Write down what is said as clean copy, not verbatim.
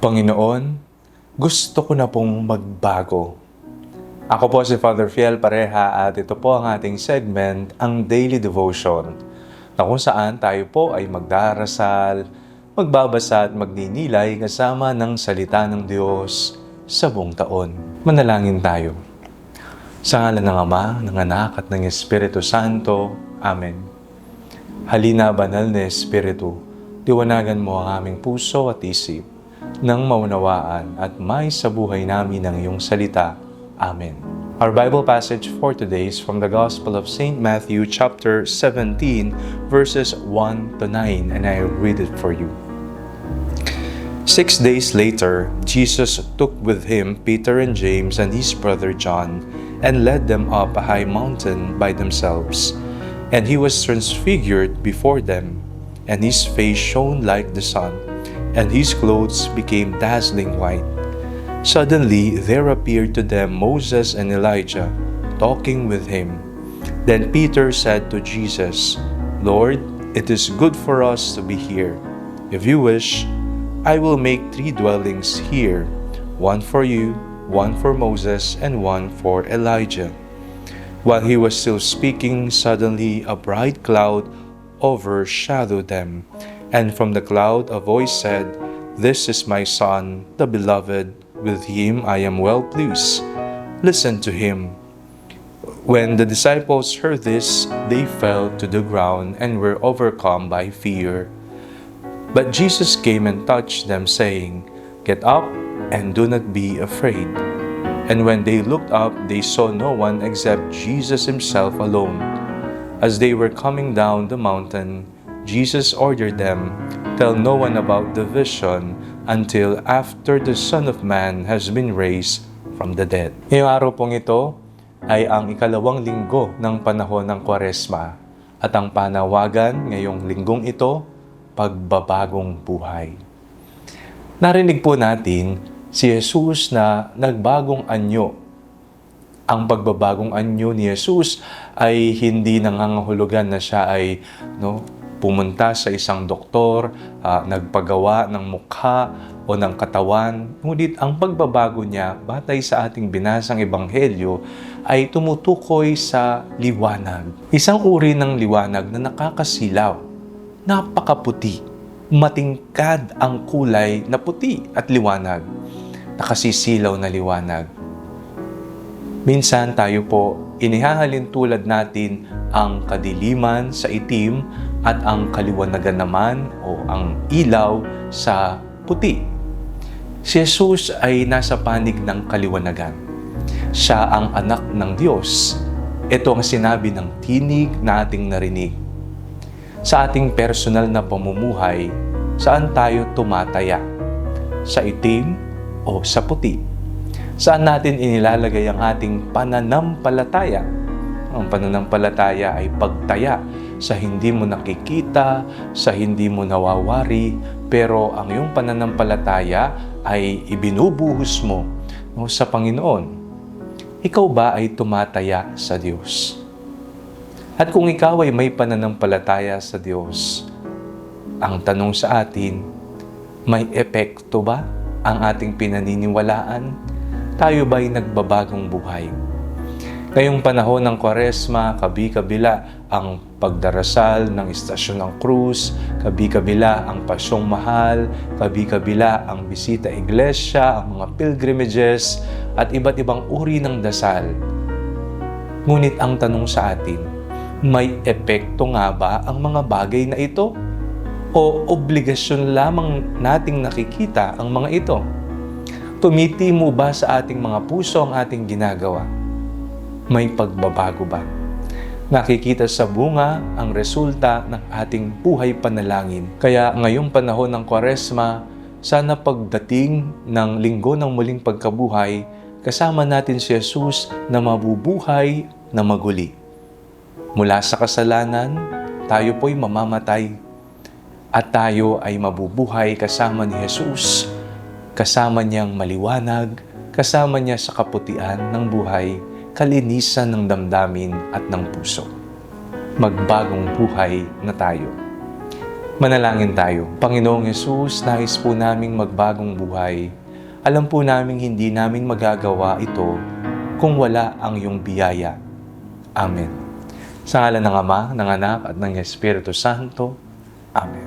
Panginoon, gusto ko na pong magbago. Ako po si Father Fiel Pareha at ito po ang ating segment, ang Daily Devotion, na kung saan tayo po ay magdarasal, magbabasa at magninilay kasama ng salita ng Diyos sa buong taon. Manalangin tayo. Sa ngalan ng Ama, ng Anak at ng Espiritu Santo. Amen. Halina, banal na Espiritu, liwanagan mo ang aming puso at isip, nang maunawaan at may sa buhay namin ng iyong salita. Amen. Our Bible passage for today is from the Gospel of St. Matthew chapter 17 verses 1 to 9, and I read it for you. 6 days later, Jesus took with him Peter and James and his brother John and led them up a high mountain by themselves. And he was transfigured before them, and his face shone like the sun, and his clothes became dazzling white. Suddenly there appeared to them Moses and Elijah, talking with him. Then Peter said to Jesus, "Lord, it is good for us to be here. If you wish, I will make 3 dwellings here, one for you, one for Moses, and one for Elijah." While he was still speaking, suddenly a bright cloud overshadowed them. And from the cloud a voice said, "This is my Son, the Beloved. With him I am well pleased. Listen to him." When the disciples heard this, they fell to the ground and were overcome by fear. But Jesus came and touched them, saying, "Get up and do not be afraid." And when they looked up, they saw no one except Jesus himself alone. As they were coming down the mountain, Jesus ordered them, "Tell no one about the vision until after the Son of Man has been raised from the dead." Ngayong araw pong ito ay ang ikalawang linggo ng panahon ng Kwaresma at ang panawagan ngayong linggong ito, pagbabagong buhay. Narinig po natin si Jesus na nagbagong anyo. Ang pagbabagong anyo ni Jesus ay hindi nangangahulugan na siya ay pumunta sa isang doktor, nagpagawa ng mukha o ng katawan. Ngunit ang pagbabago niya, batay sa ating binasang ebanghelyo, ay tumutukoy sa liwanag. Isang uri ng liwanag na nakakasilaw, napakaputi, matingkad ang kulay na puti at liwanag, nakasisilaw na liwanag. Minsan tayo po, inihahalin tulad natin ang kadiliman sa itim at ang kaliwanagan naman o ang ilaw sa puti. Si Jesus ay nasa panig ng kaliwanagan. Siya ang anak ng Diyos. Ito ang sinabi ng tinig na ating narinig. Sa ating personal na pamumuhay, saan tayo tumataya? Sa itim o sa puti? Saan natin inilalagay ang ating pananampalataya? Ang pananampalataya ay pagtaya sa hindi mo nakikita, sa hindi mo nawawari, pero ang iyong pananampalataya ay ibinubuhos mo sa Panginoon. Ikaw ba ay tumataya sa Diyos? At kung ikaw ay may pananampalataya sa Diyos, ang tanong sa atin, may epekto ba ang ating pinaniniwalaan? Tayo ba'y nagbabagong buhay? Ngayong panahon ng Kwaresma, kabi-kabila ang pagdarasal ng Istasyon ng Krus, kabi-kabila ang Pasyong Mahal, kabi-kabila ang bisita iglesia, ang mga pilgrimages, at iba't ibang uri ng dasal. Ngunit ang tanong sa atin, may epekto nga ba ang mga bagay na ito? O obligasyon lamang nating nakikita ang mga ito? Tumitimo ba sa ating mga puso ang ating ginagawa? May pagbabago ba? Nakikita sa bunga ang resulta ng ating buhay panalangin. Kaya ngayong panahon ng Kwaresma, sana pagdating ng linggo ng muling pagkabuhay, kasama natin si Jesus na mabubuhay na maguli. Mula sa kasalanan, tayo po'y mamamatay. At tayo ay mabubuhay kasama ni Jesus, kasama niyang maliwanag, kasama niya sa kaputian ng buhay, kalinisan ng damdamin at ng puso. Magbagong buhay na tayo. Manalangin tayo. Panginoong Yesus, nais po naming magbagong buhay. Alam po naming hindi namin magagawa ito kung wala ang iyong biyaya. Amen. Sa ngalan ng Ama, ng Anak, at ng Espiritu Santo. Amen.